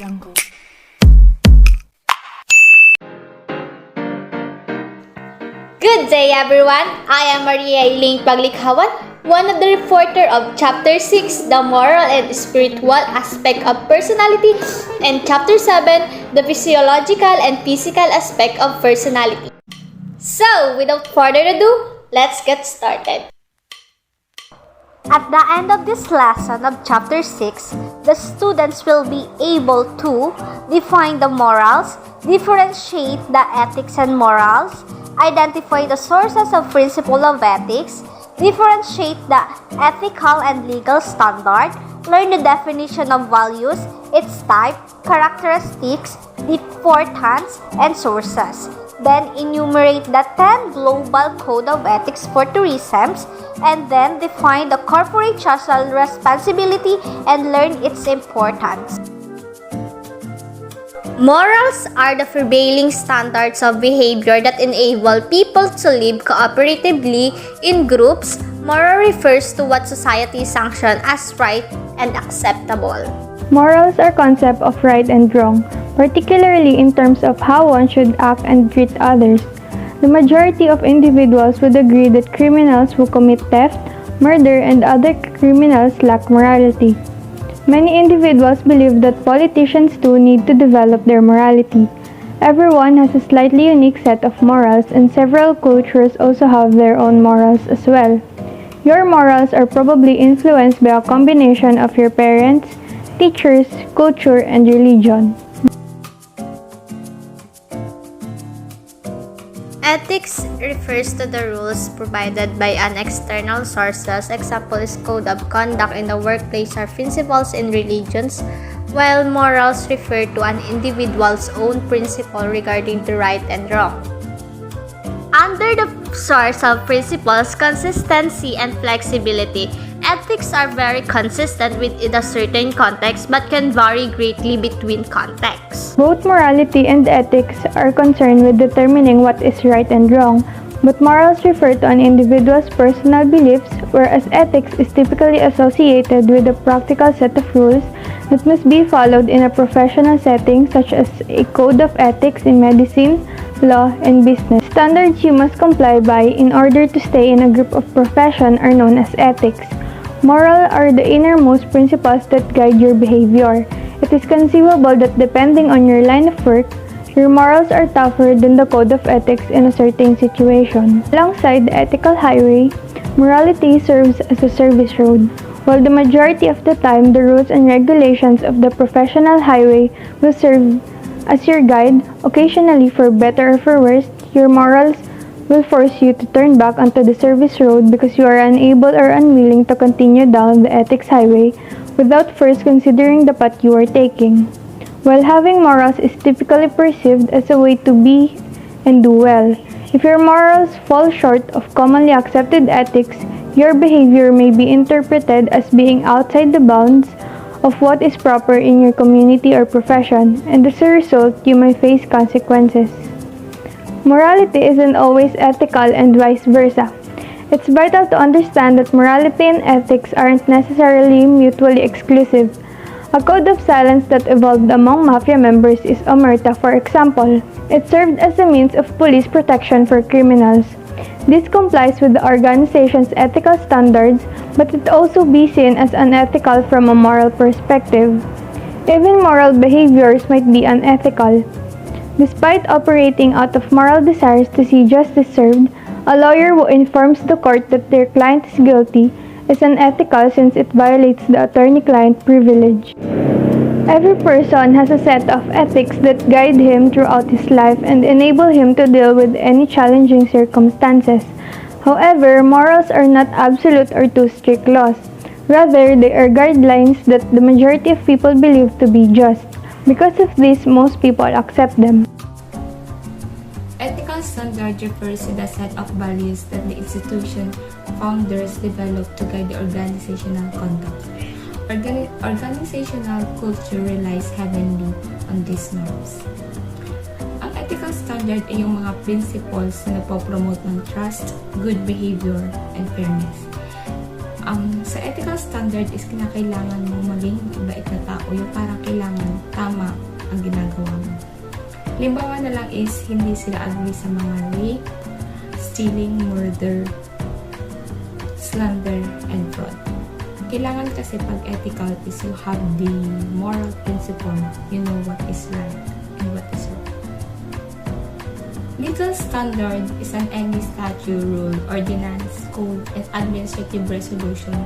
Jungle. Good day everyone! I am Maria Eiling Paglikhawan, one of the reporter of Chapter 6, the moral and spiritual aspect of personality, and Chapter 7, the physiological and physical aspect of personality. So, without further ado, let's get started. At the end of this lesson of Chapter 6, the students will be able to define the morals, differentiate the ethics and morals, identify the sources of principle of ethics, differentiate the ethical and legal standard, learn the definition of values, its type, characteristics, importance, and sources. Then enumerate the 10 global code of ethics for tourism, and then define the corporate social responsibility and learn its importance. Morals are the prevailing standards of behavior that enable people to live cooperatively in groups. Moral refers to what society sanctions as right and acceptable. Morals are concept of right and wrong, particularly in terms of how one should act and treat others. The majority of individuals would agree that criminals who commit theft, murder, and other criminals lack morality. Many individuals believe that politicians too need to develop their morality. Everyone has a slightly unique set of morals, and several cultures also have their own morals as well. Your morals are probably influenced by a combination of your parents, teachers, culture, and religion. Ethics refers to the rules provided by an external sources. Example is code of conduct in the workplace or principles in religions, while morals refer to an individual's own principle regarding the right and wrong. Under the source of principles, consistency and flexibility, ethics are very consistent within a certain context but can vary greatly between contexts. Both morality and ethics are concerned with determining what is right and wrong, but morals refer to an individual's personal beliefs, whereas ethics is typically associated with a practical set of rules that must be followed in a professional setting, such as a code of ethics in medicine, law, and business. Standards you must comply by in order to stay in a group of profession are known as ethics. Moral are the innermost principles that guide your behavior. It is conceivable that depending on your line of work, your morals are tougher than the code of ethics in a certain situation. Alongside the ethical highway, morality serves as a service road. While the majority of the time the rules and regulations of the professional highway will serve as your guide, occasionally for better or for worse, your morals will force you to turn back onto the service road because you are unable or unwilling to continue down the ethics highway without first considering the path you are taking. While having morals is typically perceived as a way to be and do well, if your morals fall short of commonly accepted ethics, your behavior may be interpreted as being outside the bounds of what is proper in your community or profession, and as a result, you may face consequences. Morality isn't always ethical and vice versa. It's vital to understand that morality and ethics aren't necessarily mutually exclusive. A code of silence that evolved among mafia members is omerta, for example. It served as a means of police protection for criminals. This complies with the organization's ethical standards, but it also be seen as unethical from a moral perspective. Even moral behaviors might be unethical. Despite operating out of moral desires to see justice served, a lawyer who informs the court that their client is guilty is unethical since it violates the attorney-client privilege. Every person has a set of ethics that guide him throughout his life and enable him to deal with any challenging circumstances. However, morals are not absolute or too strict laws. Rather, they are guidelines that the majority of people believe to be just. Because of this, most people accept them. Ethical standard refers to the set of values that the institution founders developed to guide the organizational conduct. Organizational culture relies heavily on these norms. Ang ethical standard ay yung mga principles na nagpo-promote ng trust, good behavior, and fairness. Sa ethical standard is kinakailangan mong maging mabait na tao. Yung parang kailangan tama ang ginagawa mo. Halimbawa na lang is hindi sila agree sa mga rape, stealing, murder, slander, and fraud. Kailangan kasi pag ethical is you have the moral principle. You know what is right and what is wrong. Legal standard is any statute, rule, ordinance, code, and administrative resolution,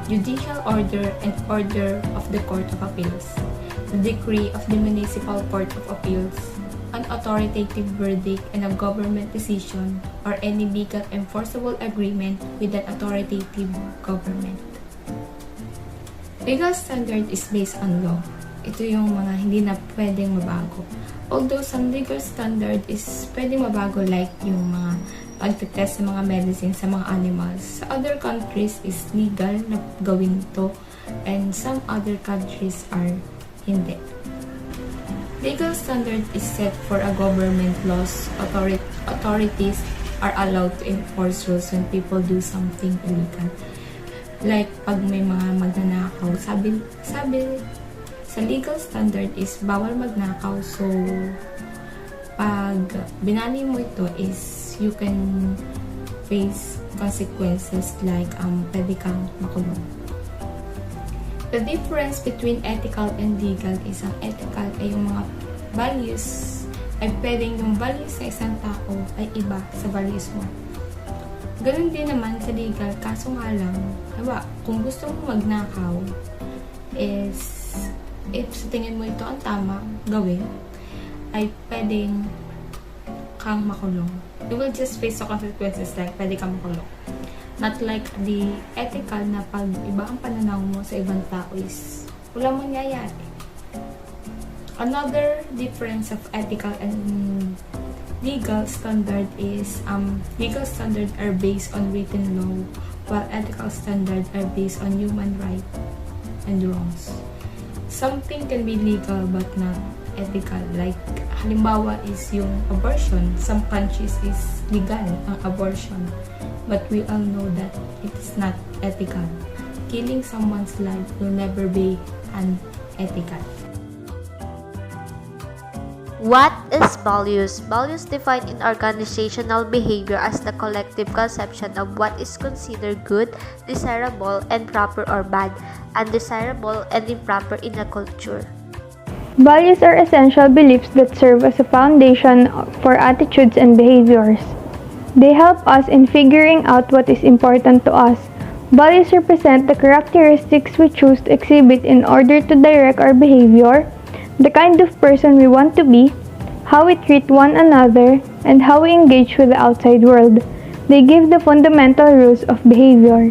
judicial order, and order of the Court of Appeals, the decree of the Municipal Court of Appeals, an authoritative verdict, and a government decision, or any legal enforceable agreement with an authoritative government. Legal standard is based on law. Ito yung mga hindi na pwedeng mabago. Although some legal standard is pwedeng mabago like yung mga pagtetest sa mga medicine sa mga animals. Sa other countries is legal na gawin to and some other countries are hindi. Legal standard is set for a government laws. Authorities are allowed to enforce rules when people do something illegal. Like pag may mga magnanakaw, sabi sa legal standard is bawal magnakaw. So, pag binani mo ito is you can face consequences like pwede kang makulong. The difference between ethical and legal is ang ethical ay yung mga values ay pwedeng yung values ng isang tao ay iba sa values mo. Ganun din naman sa legal, kaso nga lang, diba, kung gusto mo magnakaw is if sa tingin mo ito ang tama gawin, ay pwedeng kang makulong. You will just face the consequences like pwede kang makulong. Not like the ethical na pag iba ang pananaw mo sa ibang tao is wala mangyayari. Another difference of ethical and legal standard is legal standard are based on written law while ethical standard are based on human rights and wrongs. Something can be legal but not ethical. Like, halimbawa is yung abortion. Some countries is legal ang abortion. But we all know that it is not ethical. Killing someone's life will never be unethical. What is values? Values defined in organizational behavior as the collective conception of what is considered good, desirable, and proper or bad, undesirable and improper in a culture. Values are essential beliefs that serve as a foundation for attitudes and behaviors. They help us in figuring out what is important to us. Values represent the characteristics we choose to exhibit in order to direct our behavior, the kind of person we want to be, how we treat one another, and how we engage with the outside world. They give the fundamental rules of behavior.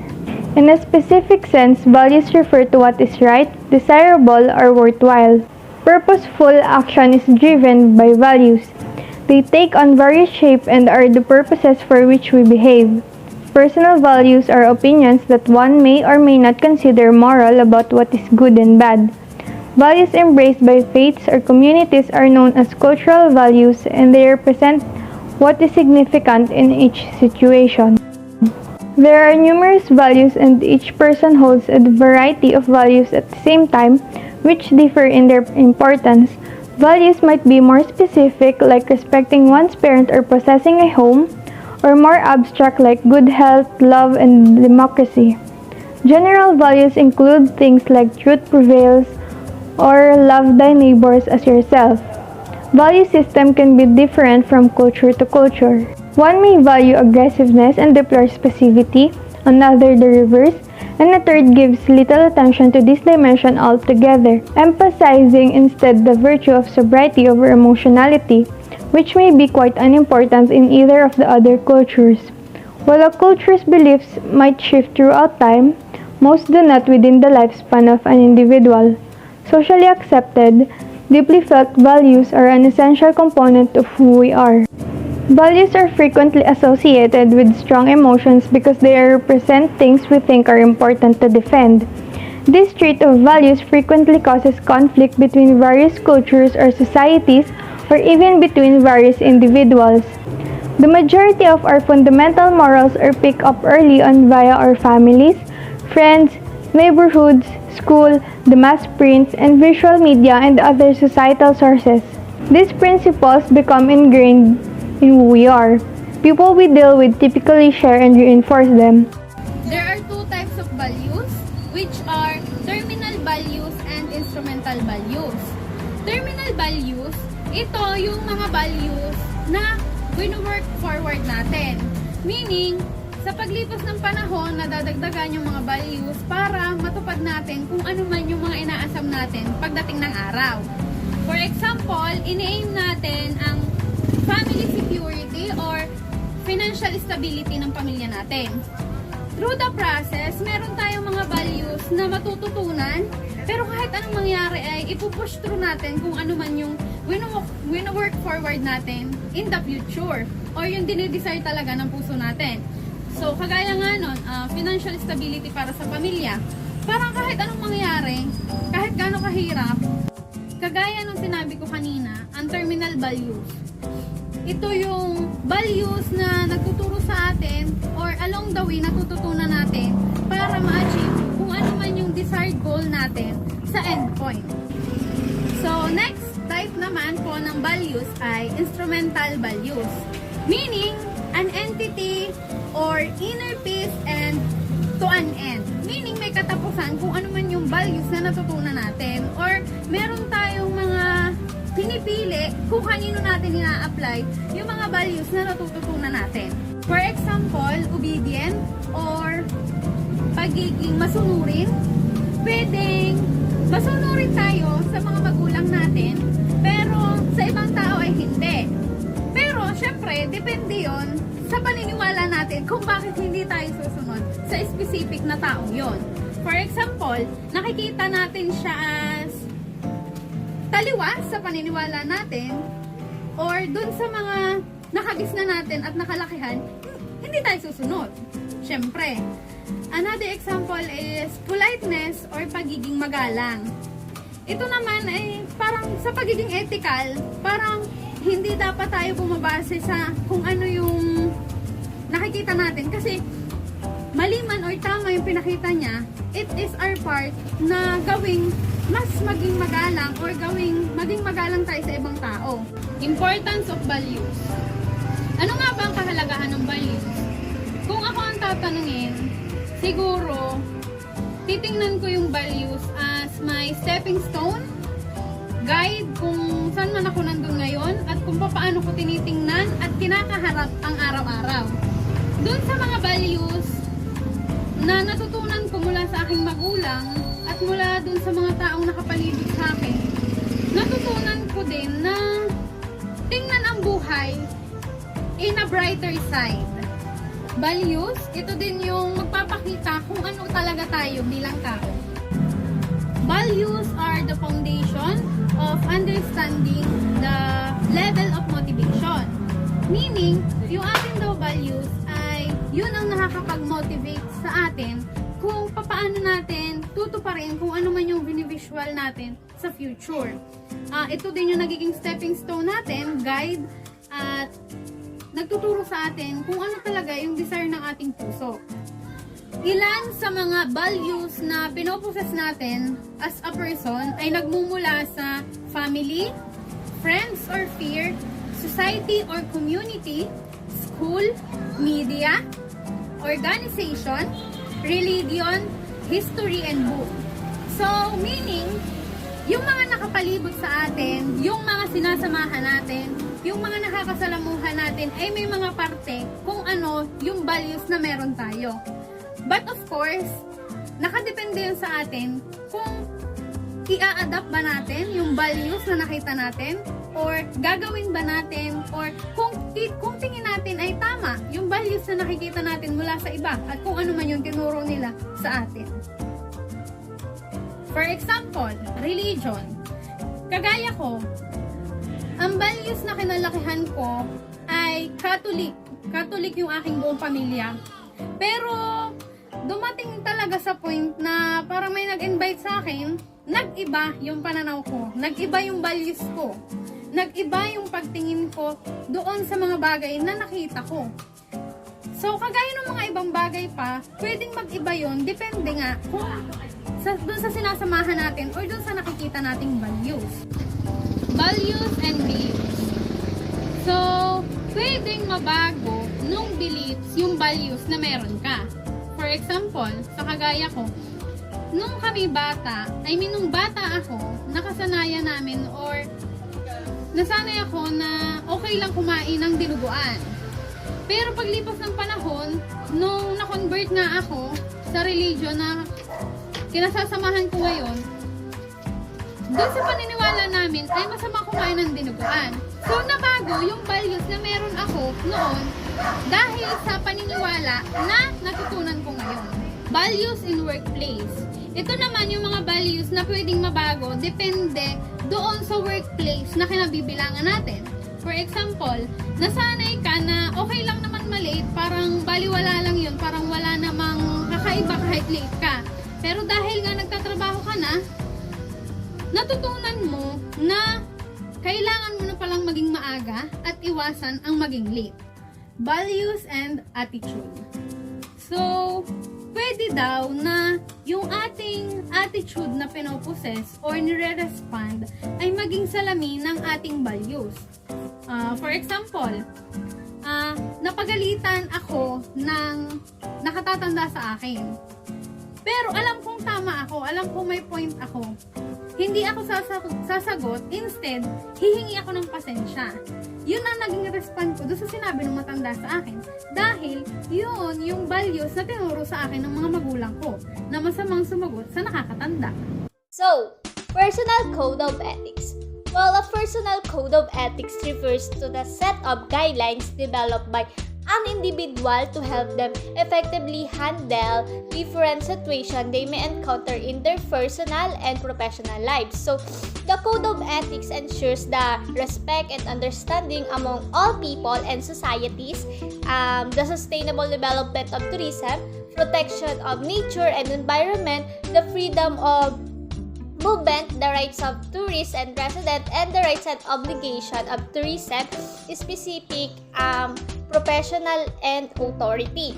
In a specific sense, values refer to what is right, desirable, or worthwhile. Purposeful action is driven by values. They take on various shapes and are the purposes for which we behave. Personal values are opinions that one may or may not consider moral about what is good and bad. Values embraced by faiths or communities are known as cultural values, and they represent what is significant in each situation. There are numerous values, and each person holds a variety of values at the same time, which differ in their importance. Values might be more specific, like respecting one's parent or possessing a home, or more abstract, like good health, love, and democracy. General values include things like truth prevails, or love thy neighbors as yourself. Value system can be different from culture to culture. One may value aggressiveness and deplores passivity, another the reverse, and a third gives little attention to this dimension altogether, emphasizing instead the virtue of sobriety over emotionality, which may be quite unimportant in either of the other cultures. While a culture's beliefs might shift throughout time, most do not within the lifespan of an individual. Socially accepted, deeply felt values are an essential component of who we are. Values are frequently associated with strong emotions because they represent things we think are important to defend. This trait of values frequently causes conflict between various cultures or societies, or even between various individuals. The majority of our fundamental morals are picked up early on via our families, friends, neighborhoods, school, the mass prints, and visual media and other societal sources. These principles become ingrained in who we are. People we deal with typically share and reinforce them. There are two types of values, which are terminal values and instrumental values. Terminal values, ito yung mga values na wino-work forward natin. Meaning, sa paglipas ng panahon, nadadagdagan yung mga values para matupad natin kung ano man yung mga inaasam natin pagdating ng araw. For example, ini-aim natin ang family security or financial stability ng pamilya natin. Through the process, meron tayong mga values na matututunan, pero kahit anong mangyari ay ipupush through natin kung ano man yung wino-work forward natin in the future or yung dinidesire talaga ng puso natin. So, kagaya nga nun, financial stability para sa pamilya. Parang kahit anong mangyari, kahit gaano kahirap, kagaya nung sinabi ko kanina, ang terminal values. Ito yung values na nagtuturo sa atin or along the way natututunan natin para ma-achieve kung ano man yung desired goal natin sa endpoint. So, next type naman po ng values ay instrumental values. Meaning, an entity or inner peace and to an end. Meaning, may katapusan kung ano man yung values na natutunan natin or meron tayong mga pinipili kung kanino natin ina-apply yung mga values na natututunan natin. For example, obedient or pagiging masunurin. Pwedeng masunurin tayo sa mga magulang natin, pero sa ibang tao ay hindi. Pero, syempre, depende yon sa paniniwala natin kung bakit hindi tayo susunod sa specific na taong yon. For example, nakikita natin siya as taliwas sa paniniwala natin or dun sa mga nakagis na natin at nakalakihan, hindi tayo susunod. Syempre. Another example is politeness or pagiging magalang. Ito naman ay parang sa pagiging ethical, parang hindi dapat tayo bumabase sa kung ano yung nakikita natin. Kasi mali man or tama yung pinakita niya, it is our part na gawing mas maging magalang or maging magalang tayo sa ibang tao. Importance of values. Ano nga ba ang kahalagahan ng values? Kung ako ang tatanungin, siguro, titingnan ko yung values as my stepping stone, guide kung saan man ako nandun ngayon, at kung paano ko tinitingnan at kinakaharap ang araw-araw. Doon sa mga values na natutunan ko mula sa aking magulang at mula dun sa mga taong nakapalibot sa akin, natutunan ko din na tingnan ang buhay in a brighter side. Values, ito din yung magpapakita kung ano talaga tayo bilang tao. Values are the foundation of understanding the level of motivation. Meaning, yung ating daw values ay yun ang nakakapag-motivate sa atin kung paano natin tutuparin kung ano man yung binivisual natin sa future. Ito din yung nagiging stepping stone natin, guide, at nagtuturo sa atin kung ano talaga yung desire ng ating puso. Ilan sa mga values na pinoposes natin as a person ay nagmumula sa family, friends or peer, society or community, school, media, organization, religion, history, and book. So, meaning, yung mga nakapalibot sa atin, yung mga sinasamahan natin, yung mga nakakasalamuhan natin ay may mga parte kung ano yung values na meron tayo. But of course, nakadepende yun sa atin kung i-a-adapt ba natin yung values na nakita natin or gagawin ba natin or kung tingin natin ay tama yung values na nakikita natin mula sa iba at kung ano man yung tinuro nila sa atin. For example, religion. Kagaya ko, ang values na kinalakihan ko ay Catholic. Catholic yung aking buong pamilya. Pero, dumating talaga sa point na parang may nag-invite sa akin, nag-iba yung pananaw ko, nag-iba yung values ko, nag-iba yung pagtingin ko doon sa mga bagay na nakita ko. So, kagaya ng mga ibang bagay pa, pwedeng mag-iba yun, depende nga kung dun sa sinasamahan natin or dun sa nakikita nating values. Values and beliefs. So, pwedeng mabago nung beliefs yung values na meron ka. For example, sa kagaya ko, nung kami bata, nung bata ako, nakasanayan namin or nasanay ako na okay lang kumain ng dinuguan. Pero paglipas ng panahon, nung na-convert nga ako sa religion na kinasasamahan ko ngayon, doon sa paniniwala namin ay masama kumain ng dinuguan. So nabago yung values na meron ako noon dahil sa paniniwala na natutunan ko ngayon. Values in workplace. Ito naman yung mga values na pwedeng mabago depende doon sa workplace na kinabibilangan natin. For example, nasanay ka na okay lang naman maliit, parang baliwala lang yun, parang wala namang kakaiba kahit late ka. Pero dahil nga nagtatrabaho ka na, natutunan mo na kailangan mo na palang maging maaga at iwasan ang maging late. Values and attitude. So, pwede daw na yung ating attitude na pinoposes or nire-respond ay maging salamin ng ating values. For example, napagalitan ako ng nakatatanda sa akin. Pero alam kong tama ako, alam kong may point ako. Hindi ako sasagot, instead, hihingi ako ng pasensya. Yun ang naging respond ko doon sa sinabi ng matanda sa akin. Dahil yun yung values na tinuro sa akin ng mga magulang ko na masamang sumagot sa nakakatanda. So, personal code of ethics. Well, a personal code of ethics refers to the set of guidelines developed by an individual to help them effectively handle different situations they may encounter in their personal and professional lives. So, the code of ethics ensures the respect and understanding among all people and societies, the sustainable development of tourism, protection of nature and environment, the freedom of movement, the rights of tourists and residents, and the rights and obligation of tourism, specific, professional, and authority.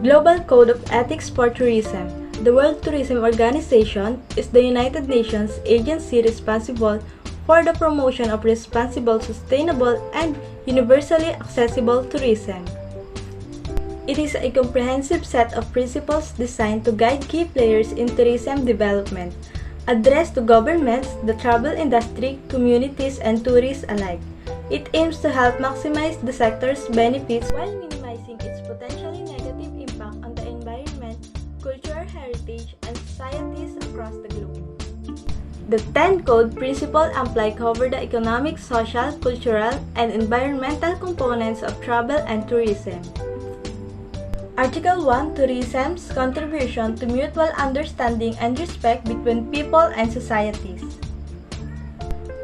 Global Code of Ethics for Tourism. The World Tourism Organization is the United Nations agency responsible for the promotion of responsible, sustainable, and universally accessible tourism. It is a comprehensive set of principles designed to guide key players in tourism development, addressed to governments, the travel industry, communities, and tourists alike. It aims to help maximize the sector's benefits while minimizing its potentially negative impact on the environment, cultural heritage, and societies across the globe. The 10 code principles apply cover the economic, social, cultural, and environmental components of travel and tourism. Article 1. Tourism's contribution to mutual understanding and respect between people and societies.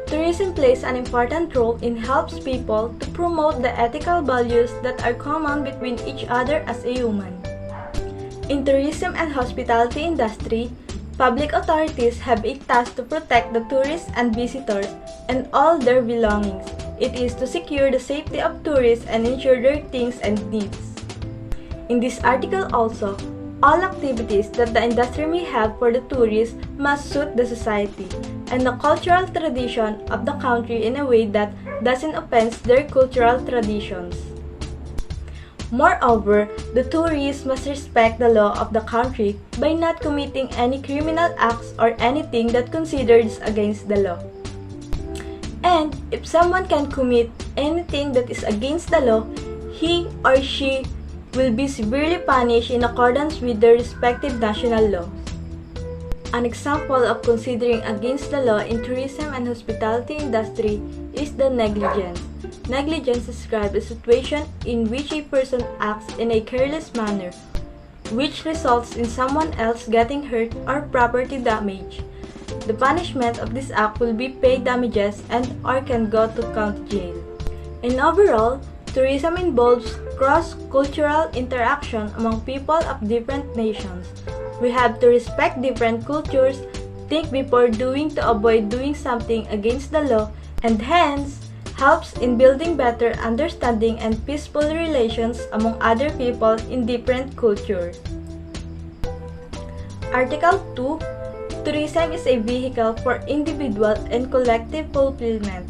Tourism plays an important role in helps people to promote the ethical values that are common between each other as a human. In tourism and hospitality industry, public authorities have a task to protect the tourists and visitors and all their belongings. It is to secure the safety of tourists and ensure their things and needs. In this article also, all activities that the industry may have for the tourists must suit the society and the cultural tradition of the country in a way that doesn't offend their cultural traditions. Moreover, the tourists must respect the law of the country by not committing any criminal acts or anything that considers against the law. And if someone can commit anything that is against the law, he or she will be severely punished in accordance with their respective national laws. An example of considering against the law in tourism and hospitality industry is the negligence. Negligence describes a situation in which a person acts in a careless manner, which results in someone else getting hurt or property damage. The punishment of this act will be paid damages and or can go to county jail. And overall, tourism involves cross-cultural interaction among people of different nations. We have to respect different cultures, think before doing to avoid doing something against the law, and hence helps in building better understanding and peaceful relations among other people in different cultures. Article 2. Tourism is a vehicle for individual and collective fulfillment.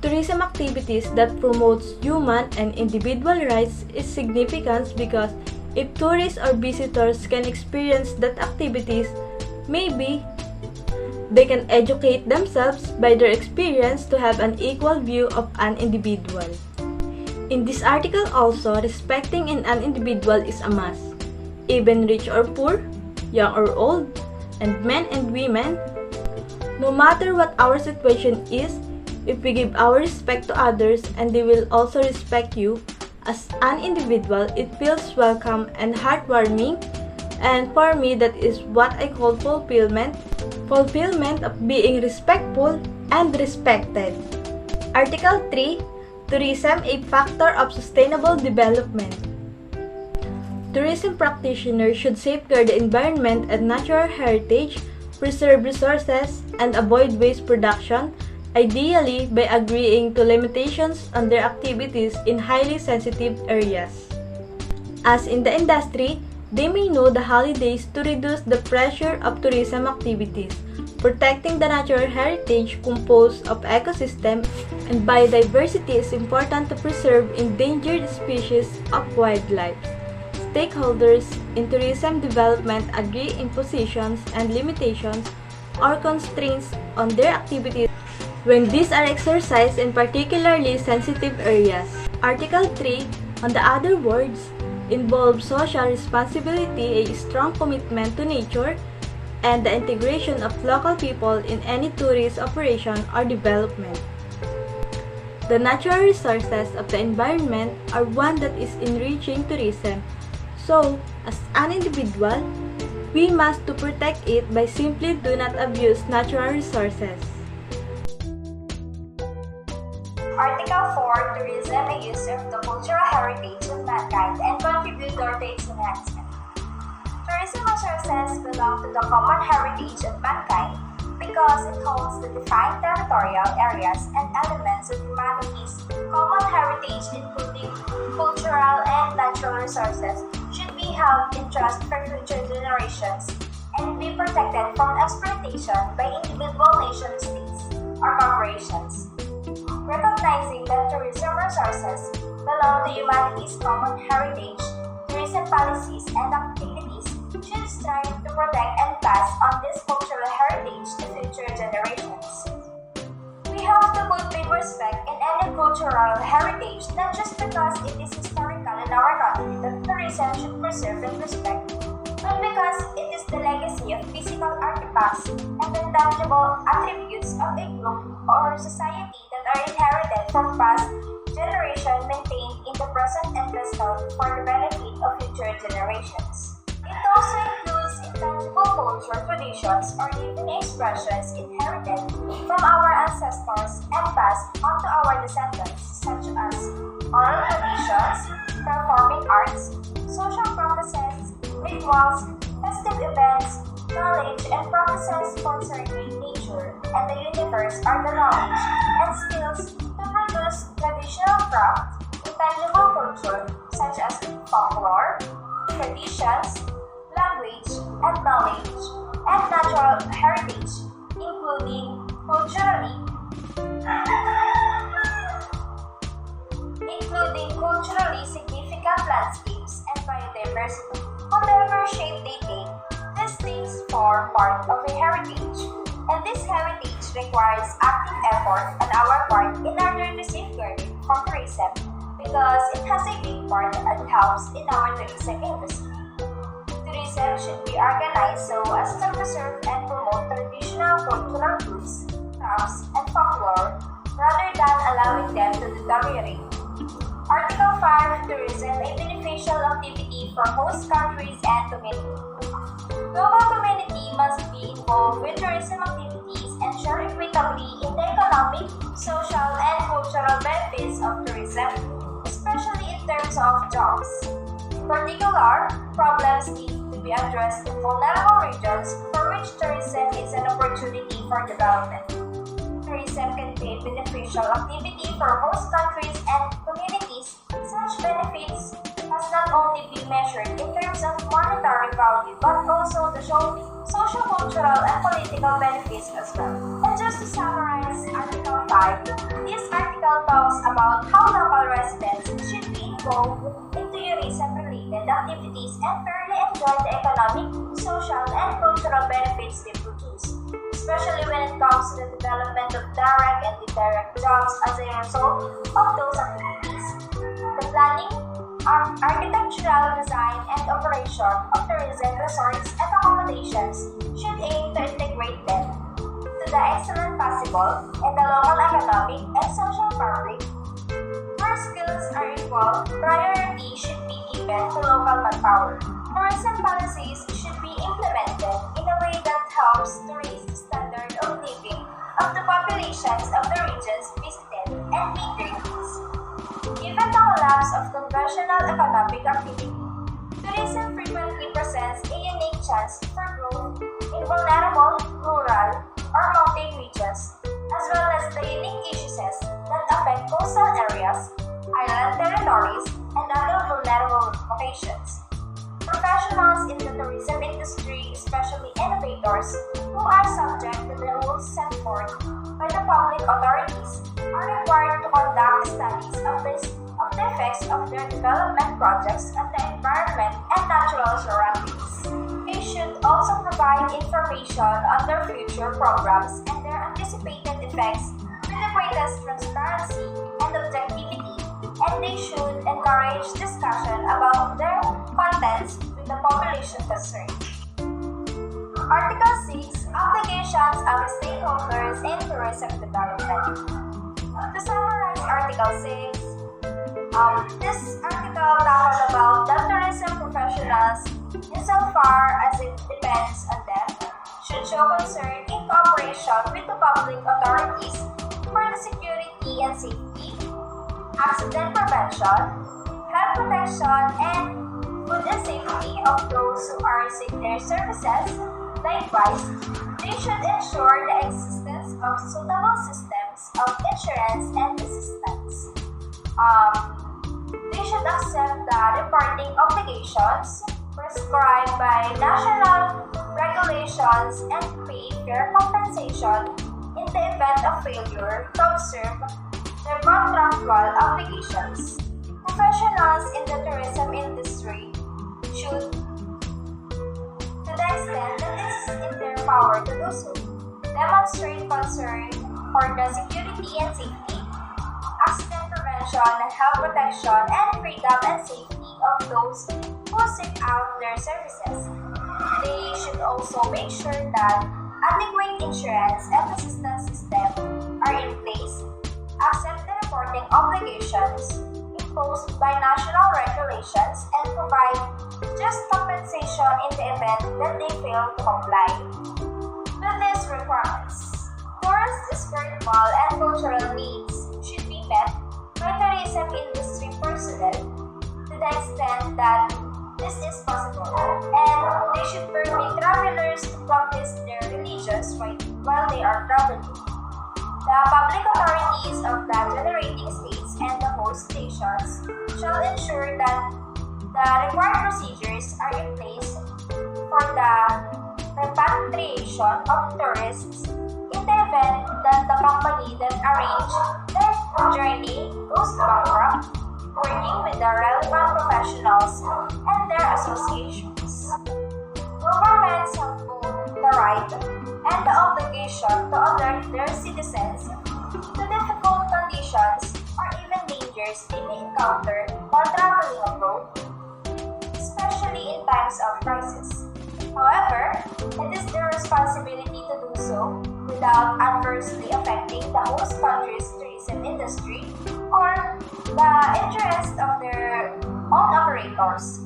Tourism activities that promotes human and individual rights is significant because if tourists or visitors can experience that activities, maybe they can educate themselves by their experience to have an equal view of an individual. In this article also, respecting an individual is a must. Even rich or poor, young or old, and men and women, no matter what our situation is, if we give our respect to others and they will also respect you, as an individual, it feels welcome and heartwarming, and for me that is what I call fulfillment. Fulfillment of being respectful and respected. Article 3. Tourism a factor of sustainable development. Tourism practitioners should safeguard the environment and natural heritage, preserve resources, and avoid waste production, ideally by agreeing to limitations on their activities in highly sensitive areas. As in the industry, they may know the holidays to reduce the pressure of tourism activities, protecting the natural heritage composed of ecosystem and biodiversity is important to preserve endangered species of wildlife. Stakeholders in tourism development agree impositions and limitations or constraints on their activities when these are exercised in particularly sensitive areas. Article 3, on the other words, involves social responsibility, a strong commitment to nature, and the integration of local people in any tourist operation or development. The natural resources of the environment are one that is enriching tourism. So, as an individual, we must to protect it by simply do not abuse natural resources. Article 4. Tourism may usurp the cultural heritage of mankind and contribute to its enhancement. Tourism resources belong to the common heritage of mankind because it holds the defined territorial areas and elements of humanity's common heritage including cultural and natural resources should be held in trust for future generations and be protected from exploitation by individual nation-states or corporations. Recognizing that tourism resources belong to humanity's common heritage, tourism policies and activities should strive to protect and pass on this cultural heritage to future generations. We have to put big respect in any cultural heritage, not just because it is historical in our country that tourism should preserve and respect, but because it is the legacy of physical artifacts and the tangible attributes of a group or society that are inherited from past generation maintained in the present and bestowed for the benefit of future generations. It also includes intangible culture traditions or even expressions inherited from our ancestors and passed on to our descendants such as oral traditions, performing arts, social practices, rituals, festive events, knowledge and practices concerning nature and the universe are the knowledge and skills to produce traditional craft, intangible culture such as folklore, traditions, language and knowledge, and natural heritage, including culturally significant landscapes and biodiversity. Whatever shape they take, these things form part of a heritage, and this heritage requires active effort on our part in order to safeguard it from tourism because it has a big part and helps in our tourism industry. Tourism should be organized so as to preserve and promote traditional cultural goods, crafts, and folklore rather than allowing them to deteriorate. Article 5. Tourism, a beneficial activity for host countries and community. Global community must be involved with tourism activities and share equitably in the economic, social, and cultural benefits of tourism, especially in terms of jobs. In particular, problems need to be addressed in vulnerable regions for which tourism is an opportunity for development. tourism can be a beneficial activity for host countries and communities, such benefits must not only be measured in terms of monetary value but also the social, cultural, and political benefits as well. And just to summarize Article 5, this article talks about how local residents should be involved in tourism-related activities and fairly enjoy the economic, social, and cultural benefits they produce, especially when it comes to the development of direct and indirect jobs as a result of those activities. The planning, architectural design, and operation of tourism resorts and accommodations should aim to integrate them to the extent possible in the local economic and social fabric. Where skills are involved, priority should be given to local manpower. Tourism policies should be implemented in a way that helps to raise the standard of living of the populations of the regions visited and meet their needs. Given the collapse of conventional economic activity, tourism frequently presents a unique chance for growth in vulnerable, rural, or mountain regions, as well as the unique issues that affect coastal areas, island territories, and other vulnerable locations. Professionals in the tourism industry, especially innovators, who are subject to the rules set forth by the public authorities, are required to conduct studies of the effects of their development projects on the environment and natural surroundings. They should also provide information on their future programs and their anticipated effects with the greatest transparency and objectivity, and they should encourage discussion about their contents with the population concerned. Article 6. Obligations of stakeholders in tourism development. To summarize Article 6, this article talks about the tourism professionals insofar as it depends on them, should show concern in cooperation with the public authorities for the security and safety, accident prevention, health protection, and food and safety of those who are using their services. Likewise, they should ensure the existence of suitable systems of insurance and assistance. They should accept the reporting obligations prescribed by national regulations and pay fair compensation in the event of failure to observe their contractual obligations. Professionals in the tourism industry should, to the extent that it is in their power to do so, demonstrate concern for the security and safety, accident prevention, health protection, and freedom and safety of those who seek out their services. They should also make sure that adequate insurance and assistance systems are in place, accept the reporting obligations imposed by national regulations, and provide just compensation in the event that they fail to comply with these requirements. Tourist, spiritual, and cultural needs should be met by tourism industry personnel to the extent that this is possible, and they should permit travelers to practice their religions while they are traveling. The public authorities of the generating states and the host stations shall ensure that the required procedures are in place for the repatriation of tourists in the event that the company that arranged their journey goes bankrupt, working with the relevant professionals and their associations. Governments have both the right and the obligation to alert their citizens to difficult conditions or even dangers they may encounter while traveling abroad, especially in times of crisis. However, it is their responsibility to do so without adversely affecting the host country's tourism industry or the interest of their own operators.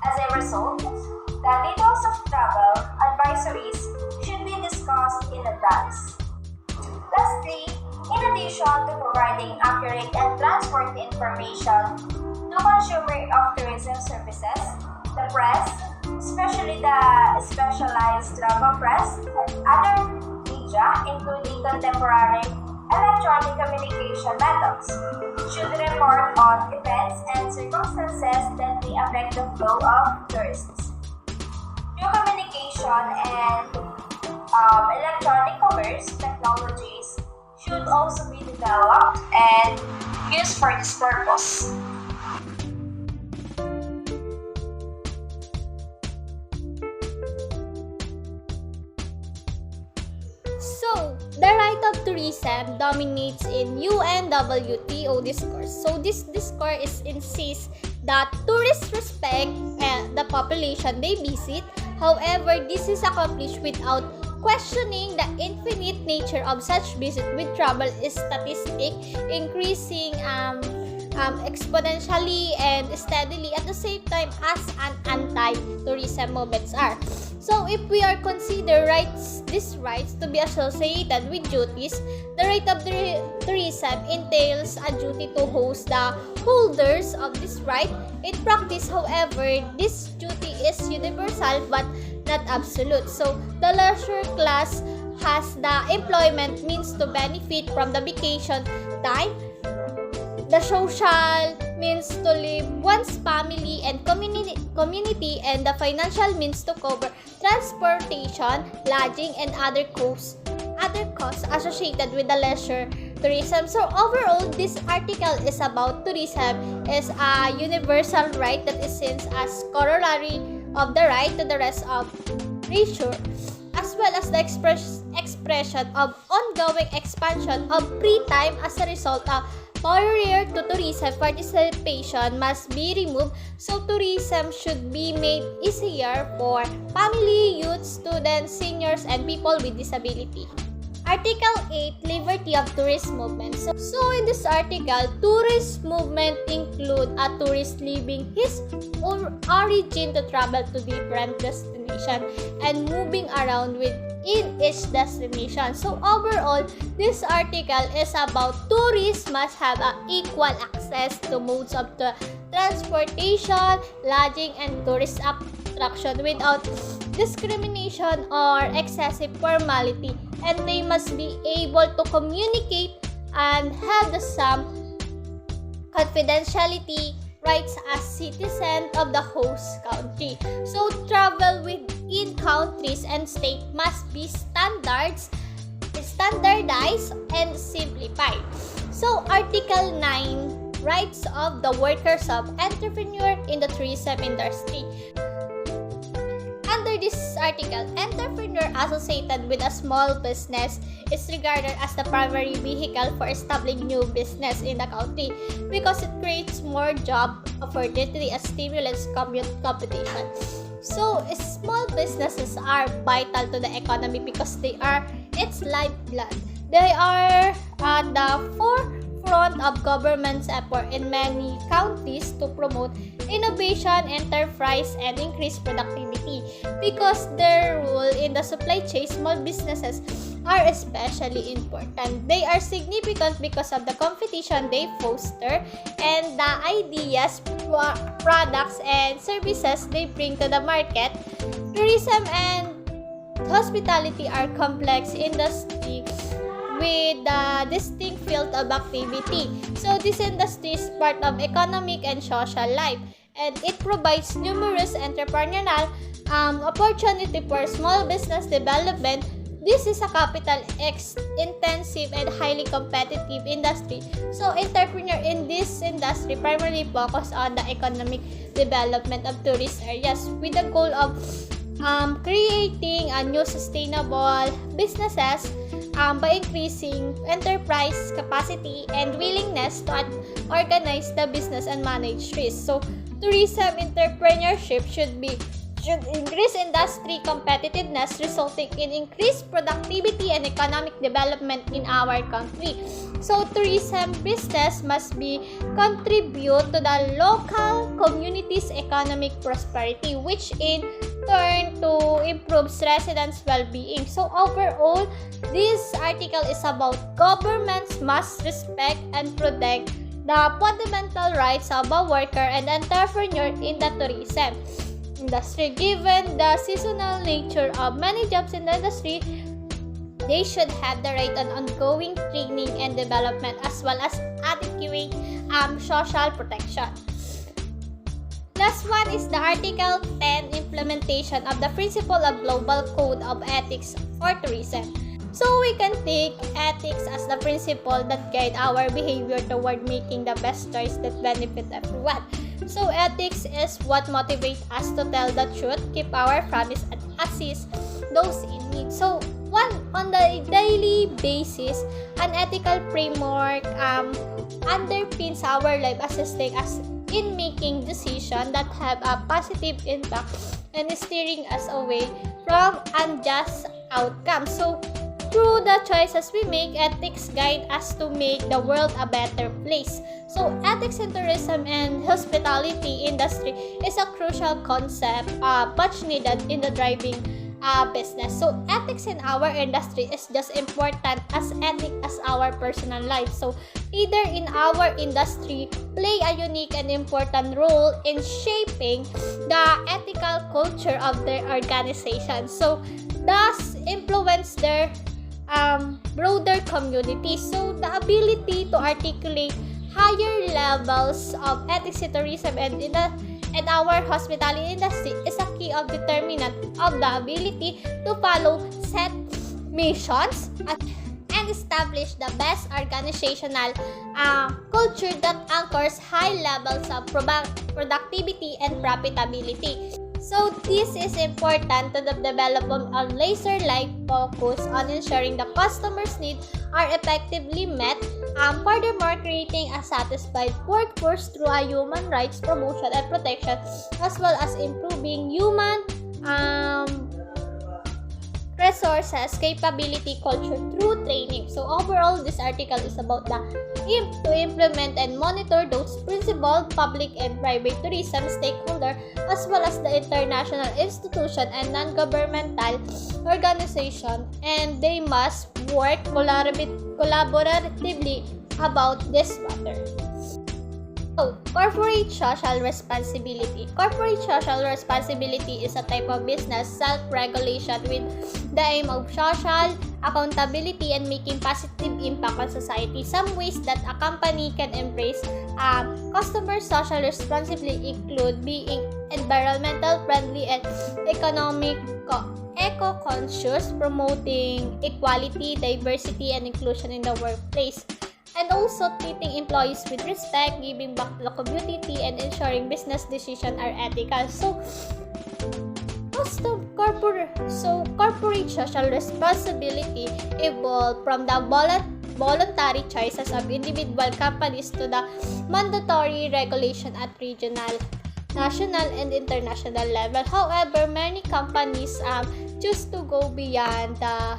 As a result, the details of travel advisories should be discussed in advance. Lastly, in addition to providing accurate and transparent information to consumers of tourism services, the press, especially the specialized travel press and other media media, including contemporary electronic communication methods, should report on events and circumstances that may affect the flow of tourists. Through communication and electronic commerce technologies should also be developed and used for this purpose. So, the right of tourism dominates in UNWTO discourse. So, this discourse insists that tourists respect the population they visit. However, this is accomplished without questioning the infinite nature of such visit, with travel statistic increasing exponentially and steadily at the same time as an anti-tourism movements are. So if we are consider these rights to be associated with duties, the right of the tourism entails a duty to host the holders of this right. In practice, however, this duty is universal but not absolute. So the leisure class has the employment means to benefit from the vacation time, the social means to live one's family and community, and the financial means to cover transportation, lodging, and other costs associated with the leisure tourism. So overall, this article is about tourism is a universal right that is seen as corollary of the right to the rest of leisure, as well as the expression of ongoing expansion of free time as a result of barrier to tourism participation must be removed, so tourism should be made easier for family, youth, students, seniors, and people with disability. Article 8, Liberty of Tourist Movement. So in this article, tourist movement include a tourist leaving his origin to travel to different destination and moving around within each destination. So overall, this article is about tourists must have equal access to modes of the transportation, lodging, and tourist attraction without discrimination or excessive formality, and they must be able to communicate and have the same confidentiality rights as citizens of the host country. So travel within countries and states must be standardized and simplified. So Article 9, Rights of the Workers of Entrepreneur in the Tourism Industry. Under this article, entrepreneur associated with a small business is regarded as the primary vehicle for establishing new business in the country because it creates more job opportunity and stimulates competition. So, small businesses are vital to the economy because they are its lifeblood. They are at the forefront of government's effort in many counties to promote innovation, enterprise, and increase productivity. Because their role in the supply chain, small businesses are especially important. They are significant because of the competition they foster and the ideas, products, and services they bring to the market. Tourism and hospitality are complex industries with a distinct field of activity. So this industry is part of economic and social life, and it provides numerous entrepreneurial opportunity for small business development. This is a capital-intensive and highly competitive industry. So entrepreneurs in this industry primarily focus on the economic development of tourist areas with the goal of creating a new sustainable businesses by increasing enterprise capacity and willingness to organize the business and manage risk. So tourism entrepreneurship should increase industry competitiveness, resulting in increased productivity and economic development in our country. So tourism business must contribute to the local community's economic prosperity, which in turn to improves residents' well-being. So overall, this article is about governments must respect and protect the fundamental rights of a worker and entrepreneur in the tourism industry. Given the seasonal nature of many jobs in the industry, They should have the right on ongoing training and development as well as adequate social protection. Last one is the Article 10 implementation of the principle of Global Code of Ethics for Tourism. So we can take ethics as the principle that guide our behavior toward making the best choice that benefit everyone. So ethics is what motivates us to tell the truth, keep our promise, and assist those in need. So on the daily basis, an ethical framework underpins our life, assisting us in making decisions that have a positive impact and steering us away from unjust outcomes. So through the choices we make, ethics guide us to make the world a better place. So ethics in tourism and hospitality industry is a crucial concept much needed in the driving business. So ethics in our industry is just important as ethics as our personal life. So either in our industry play a unique and important role in shaping the ethical culture of their organization. So thus influence their broader community. So the ability to articulate higher levels of ethics in tourism and our hospitality industry is a key of determinant of the ability to follow set missions and establish the best organizational culture that anchors high levels of productivity and profitability. So this is important to the development of laser-like focus on ensuring the customer's needs are effectively met, furthermore creating a satisfied workforce through a human rights promotion and protection, as well as improving human resources, capability, culture through training. So overall, this article is about to implement and monitor those principles, public and private tourism stakeholder, as well as the international institution and non-governmental organization, and they must work collaboratively about this matter. So, corporate social responsibility. Corporate social responsibility is a type of business self-regulation with the aim of social accountability and making positive impact on society. Some ways that a company can embrace customer social responsibility include being environmental friendly and eco-conscious, promoting equality, diversity, and inclusion in the workplace, and also treating employees with respect, giving back to the community, and ensuring business decisions are ethical. So corporate social responsibility evolved from the voluntary choices of individual companies to the mandatory regulation at regional, national, and international level. However, many companies choose to go beyond the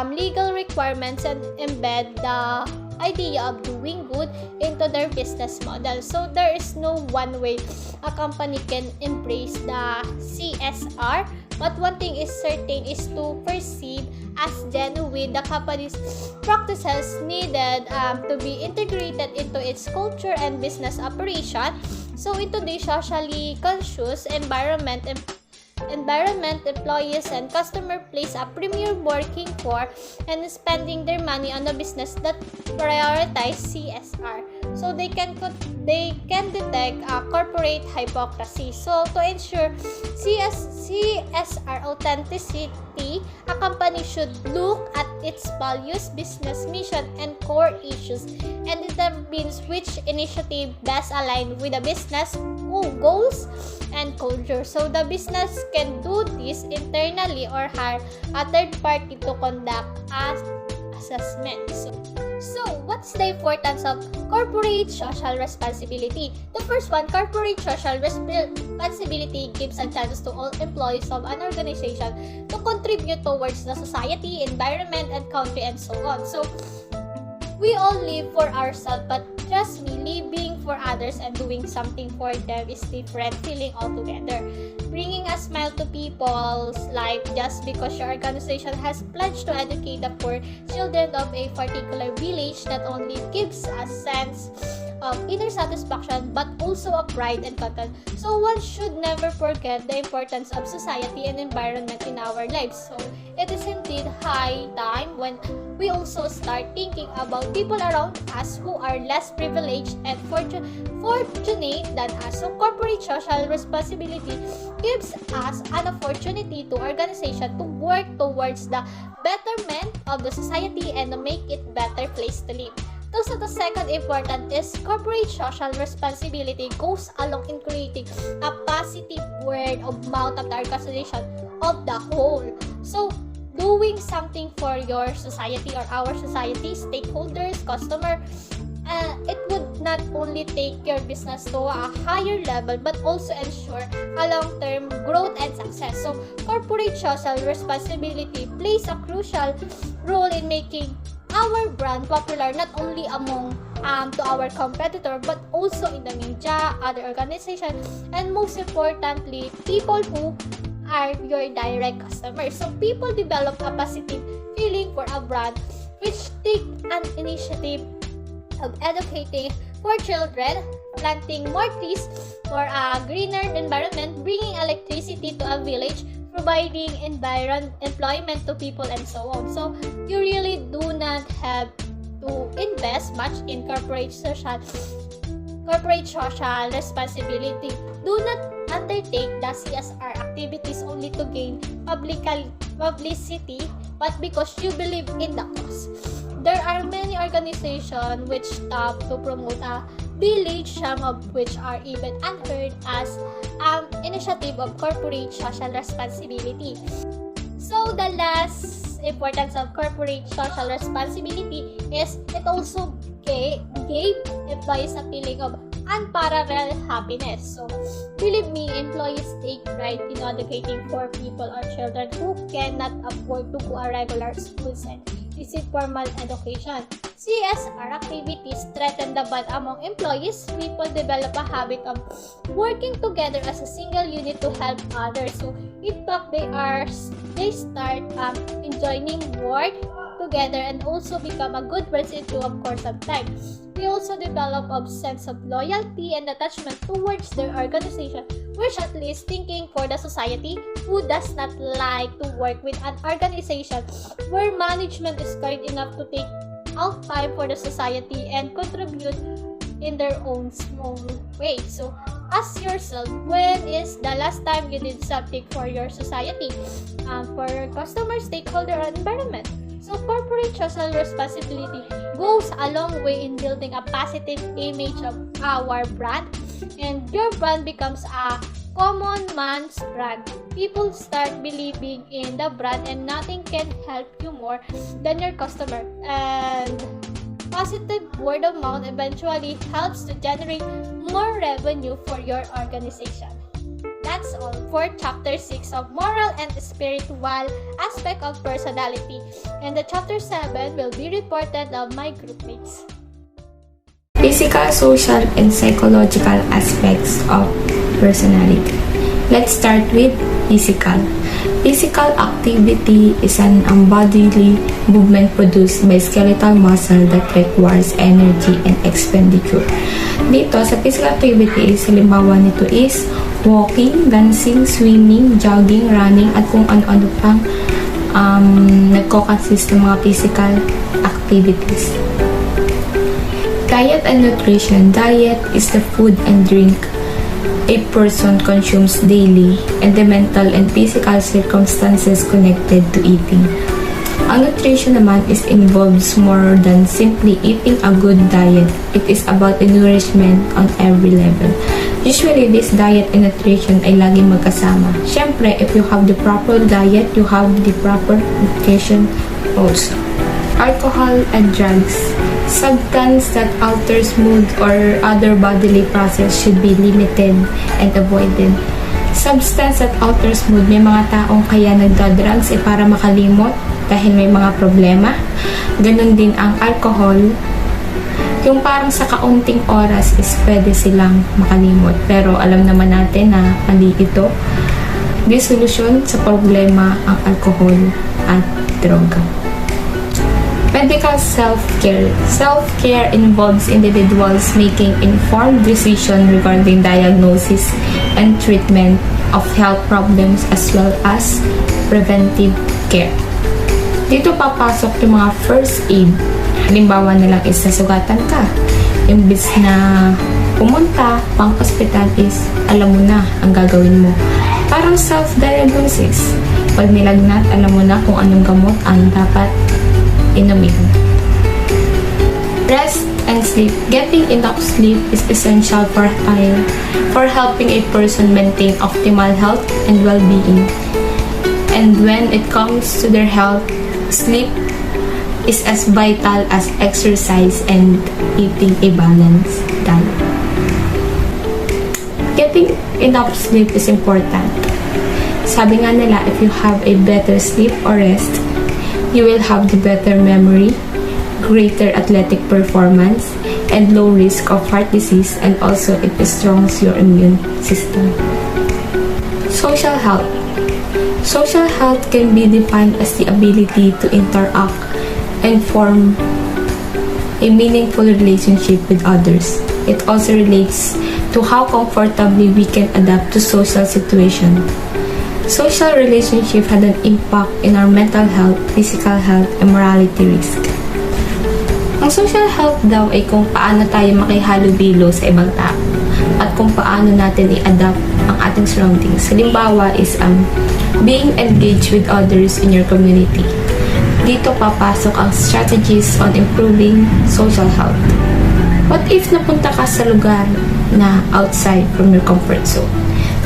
legal requirements and embed the idea of doing good into their business model. So there is no one way a company can embrace the CSR, but one thing is certain is to perceive as genuine the company's practices needed to be integrated into its culture and business operation. So in today's socially conscious environment, employees and customer place a premium working for and spending their money on the business that prioritize CSR. So they can detect corporate hypocrisy. So to ensure CSR authenticity, a company should look at its values, business mission, and core issues, and determines which initiative best align with the business goals and culture. So the business can do this internally or hire a third party to conduct assessment. So what's the importance of corporate social responsibility? The first one, corporate social responsibility gives a chance to all employees of an organization to contribute towards the society, environment, and country, and so on. So we all live for ourselves, but trust me, living for others and doing something for them is different feeling altogether. Bringing a smile to people's life just because your organization has pledged to educate the poor children of a particular village not only gives a sense of inner satisfaction but also of pride and content. So one should never forget the importance of society and environment in our lives. So it is indeed high time when we also start thinking about people around us who are less privileged and fortunate than us. So corporate social responsibility gives us an opportunity to organization to work towards the betterment of the society and to make it better place to live. Also, the second important is corporate social responsibility goes along in creating a positive word of mouth of the organization of the whole. So, doing something for your society or our society, stakeholders, customer, it would not only take your business to a higher level but also ensure a long-term growth and success. So, corporate social responsibility plays a crucial role in making our brand popular not only among to our competitor but also in the media, other organizations, and most importantly, people who are your direct customers. So people develop a positive feeling for a brand which take an initiative of educating for children, planting more trees for a greener environment, bringing electricity to a village, providing employment to people, and so on. So you really do not have to invest much in corporate social responsibility. Do not undertake the CSR activities only to gain publicity, but because you believe in the cause. There are many organizations which stop to promote a village, some of which are even unheard as initiative of corporate social responsibility. So the last importance of corporate social responsibility is it also gave employees a feeling of unparalleled happiness. So believe me, employees take pride in advocating for people or children who cannot afford to go a regular school and visit formal education. CSR activities strengthen the bond among employees. People develop a habit of working together as a single unit to help others. So in fact, they start enjoying work together and also become a good person too, of course, of time. They also develop a sense of loyalty and attachment towards their organization, which at least thinking for the society who does not like to work with an organization where management is kind enough to take out time for the society and contribute in their own small way. So ask yourself, when is the last time you did something for your society, for your customer, stakeholder, and environment? So corporate social responsibility goes a long way in building a positive image of our brand, and your brand becomes a common man's brand. People start believing in the brand and nothing can help you more than your customer. And positive word of mouth eventually helps to generate more revenue for your organization. That's all for chapter 6 of moral and spiritual aspect of personality. And the chapter 7 will be reported of my groupmates. Physical, social, and psychological aspects of personality. Let's start with physical. Physical activity is an unbodily movement produced by skeletal muscle that requires energy and expenditure. Dito, sa physical activity, halimbawa nito is walking, dancing, swimming, jogging, running, at kung ano-ano pang nagko-consist ng mga physical activities. Diet and nutrition. Diet is the food and drink a person consumes daily and the mental and physical circumstances connected to eating. Ang nutrition naman involves more than simply eating a good diet. It is about the nourishment on every level. Usually, this diet and nutrition ay laging magkasama. Siyempre, if you have the proper diet, you have the proper nutrition also. Alcohol and drugs. Substance that alters mood or other bodily process should be limited and avoided. Substance that alters mood, may mga taong kaya nagda-drugs para makalimot dahil may mga problema. Ganon din ang alcohol. Yung parang sa kaunting oras is pwede silang makalimot. Pero alam naman natin na mali ito. Di solusyon sa problema ang alcohol at droga. Medical self-care. Self-care involves individuals making informed decisions regarding diagnosis and treatment of health problems as well as preventive care. Dito papasok yung mga first aid. Halimbawa na lang is sasugatan ka. Imbis na pumunta pang hospital is alam mo na ang gagawin mo. Parang self-diagnosis. Pag nilagnat, alam mo na kung anong gamot ang dapat inumin. Rest and sleep. Getting enough sleep is essential for helping a person maintain optimal health and well-being. And when it comes to their health, sleep is as vital as exercise and eating a balanced diet. Getting enough sleep is important. Sabi nga nila, if you have a better sleep or rest, you will have the better memory, greater athletic performance, and low risk of heart disease, and also it strongs your immune system. Social health. Social health can be defined as the ability to interact and form a meaningful relationship with others. It also relates to how comfortably we can adapt to social situations. Social relationship had an impact in our mental health, physical health, and morality risk. Ang social health daw ay kung paano tayo makihalubilo sa ibang tao at kung paano natin i-adapt ang ating surroundings. Halimbawa is being engaged with others in your community. Dito papasok ang strategies on improving social health. What if napunta ka sa lugar na outside from your comfort zone?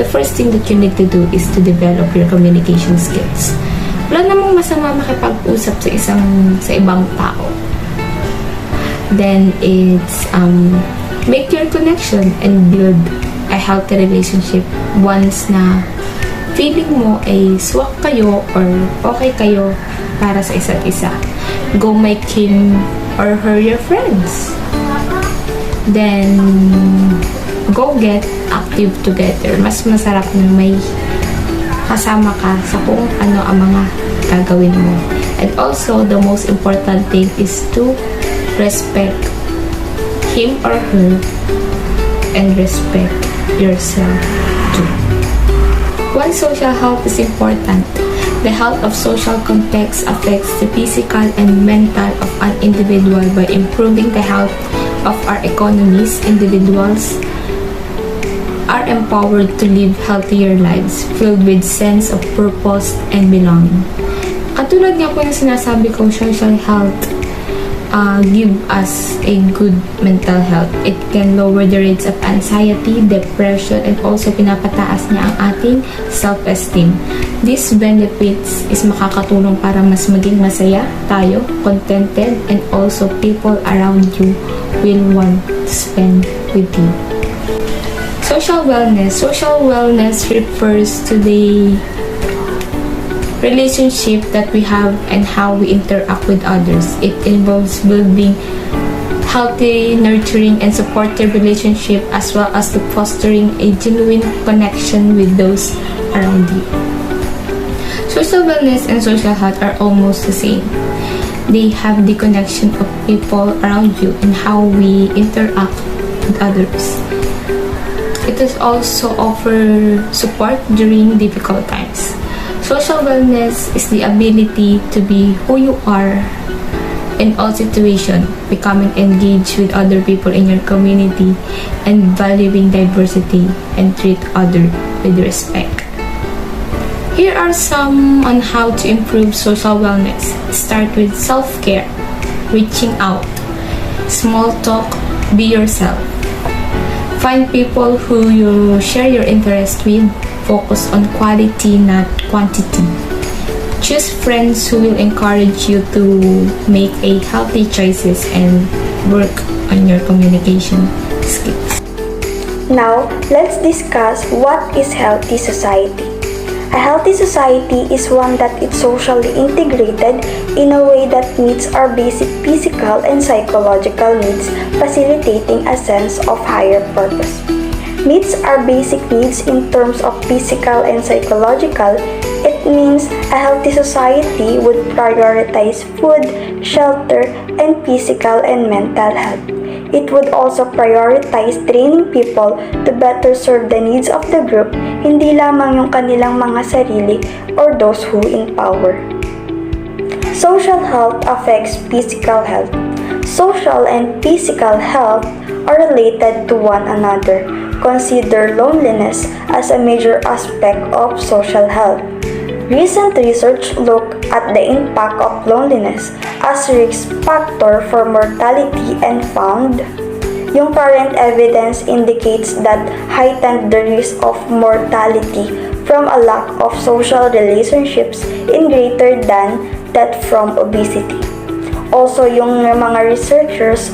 The first thing that you need to do is to develop your communication skills. Wala namang masama makipag-usap sa ibang tao. Then it's make your connection and build a healthy relationship once na feeling mo ay swak kayo or okay kayo para sa isa't isa. Go make him or her your friends. Then go get active together. Mas masarap na may kasama ka sa kung ano ang mga gagawin mo. And also, the most important thing is to respect him or her and respect yourself too. While social health is important, the health of social context affects the physical and mental of an individual by improving the health of our economies. Individuals are empowered to live healthier lives filled with sense of purpose and belonging. Katulad nga po yung sinasabi ko, social health give us a good mental health. It can lower the rates of anxiety, depression, and also pinapataas niya ang ating self-esteem. These benefits is makakatulong para mas maging masaya tayo, contented, and also people around you will want to spend with you. Social wellness. Social wellness refers to the relationship that we have and how we interact with others. It involves building healthy, nurturing, and supportive relationship as well as to fostering a genuine connection with those around you. Social wellness and social health are almost the same. They have the connection of people around you and how we interact with others. It is also offer support during difficult times. Social wellness is the ability to be who you are in all situations, becoming engaged with other people in your community, and valuing diversity and treat others with respect. Here are some on how to improve social wellness. Start with self-care, reaching out, small talk, be yourself. Find people who you share your interest with. Focus on quality, not quantity. Choose friends who will encourage you to make a healthy choices and work on your communication skills. Now, let's discuss what is healthy society. A healthy society is one that is socially integrated in a way that meets our basic physical and psychological needs, facilitating a sense of higher purpose. Meets our basic needs in terms of physical and psychological, it means A healthy society would prioritize food, shelter, and physical and mental health. It would also prioritize training people to better serve the needs of the group, hindi lamang yung kanilang mga sarili or those who in power. Social health affects physical health. Social and physical health are related to one another. Consider loneliness as a major aspect of social health. Recent research looked at the impact of loneliness as risk factor for mortality and found yung current evidence indicates that heightened the risk of mortality from a lack of social relationships in greater than that from obesity. Also, yung mga researchers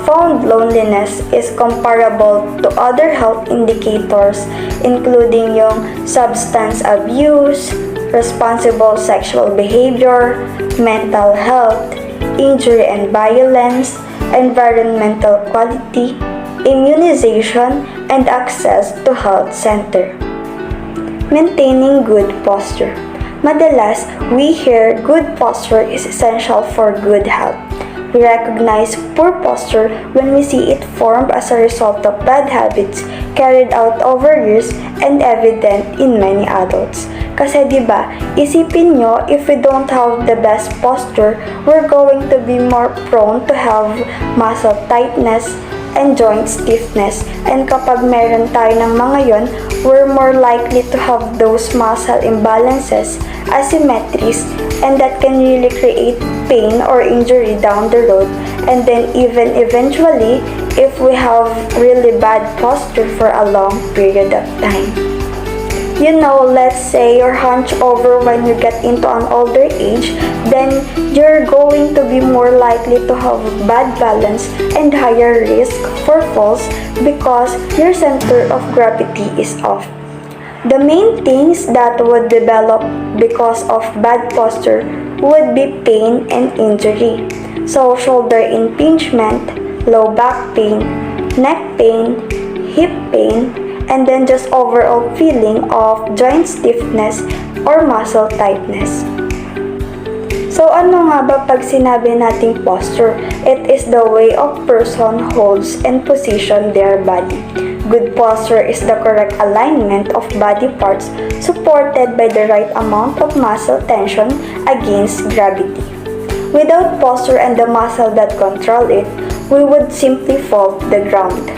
found loneliness is comparable to other health indicators including yung substance abuse, responsible sexual behavior, mental health, injury and violence, environmental quality, immunization, and access to health center. Maintaining good posture. Madalas, we hear good posture is essential for good health. We recognize poor posture when we see it formed as a result of bad habits carried out over years and evident in many adults. Kasi diba, isipin nyo, if we don't have the best posture, we're going to be more prone to have muscle tightness and joint stiffness. And kapag meron tayo ng mga yon, we're more likely to have those muscle imbalances, asymmetries, and that can really create pain or injury down the road. And then even eventually, if we have really bad posture for a long period of time. You know, let's say you're hunched over when you get into an older age, then you're going to be more likely to have bad balance and higher risk for falls because your center of gravity is off. The main things that would develop because of bad posture would be pain and injury. So shoulder impingement, low back pain, neck pain, hip pain, and then just overall feeling of joint stiffness or muscle tightness. So ano nga ba pag sinabi nating posture? It is the way a person holds and position their body. Good posture is the correct alignment of body parts supported by the right amount of muscle tension against gravity. Without posture and the muscle that control it, we would simply fall to the ground.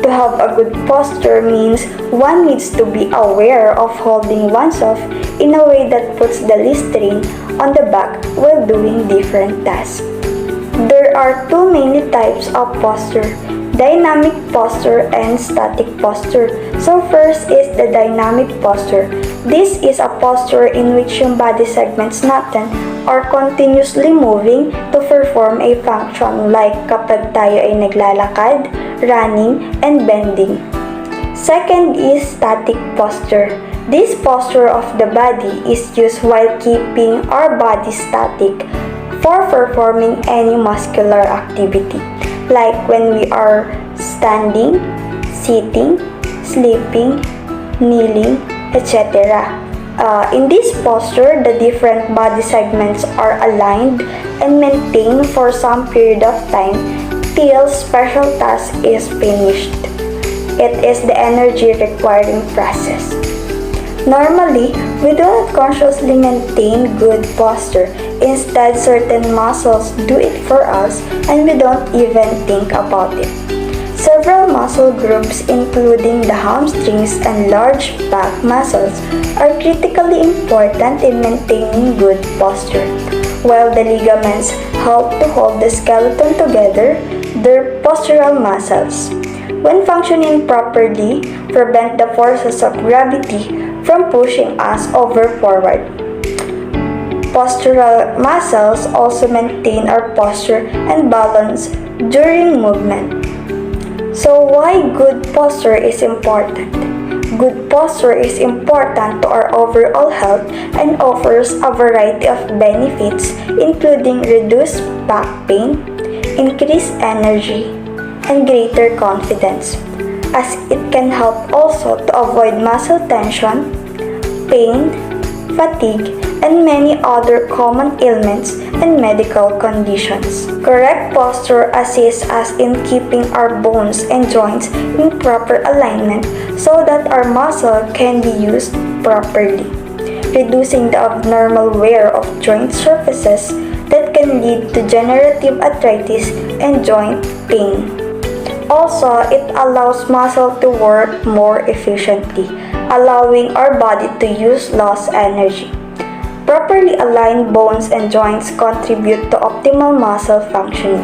To have a good posture means one needs to be aware of holding oneself in a way that puts the least strain on the back while doing different tasks. There are two main types of posture, dynamic posture and static posture. So first is the dynamic posture. This is a posture in which yung body segments natin are continuously moving to perform a function like kapag tayo ay naglalakad, running, and bending. Second is static posture. This posture of the body is used while keeping our body static for performing any muscular activity, like when we are standing, sitting, sleeping, kneeling, etc. In this posture, the different body segments are aligned and maintained for some period of time till special task is finished. It is the energy requiring process. Normally, we do not consciously maintain good posture. Instead, certain muscles do it for us and we don't even think about it. Several muscle groups, including the hamstrings and large back muscles, are critically important in maintaining good posture. While the ligaments help to hold the skeleton together, they're postural muscles. When functioning properly, prevent the forces of gravity from pushing us over forward. Postural muscles also maintain our posture and balance during movement. So why good posture is important? Good posture is important to our overall health and offers a variety of benefits including reduced back pain, increased energy, and greater confidence, as it can help also to avoid muscle tension, pain, fatigue, and many other common ailments and medical conditions. Correct posture assists us in keeping our bones and joints in proper alignment so that our muscle can be used properly, reducing the abnormal wear of joint surfaces that can lead to degenerative arthritis and joint pain. Also, it allows muscle to work more efficiently, allowing our body to use lost energy. Properly aligned bones and joints contribute to optimal muscle functioning,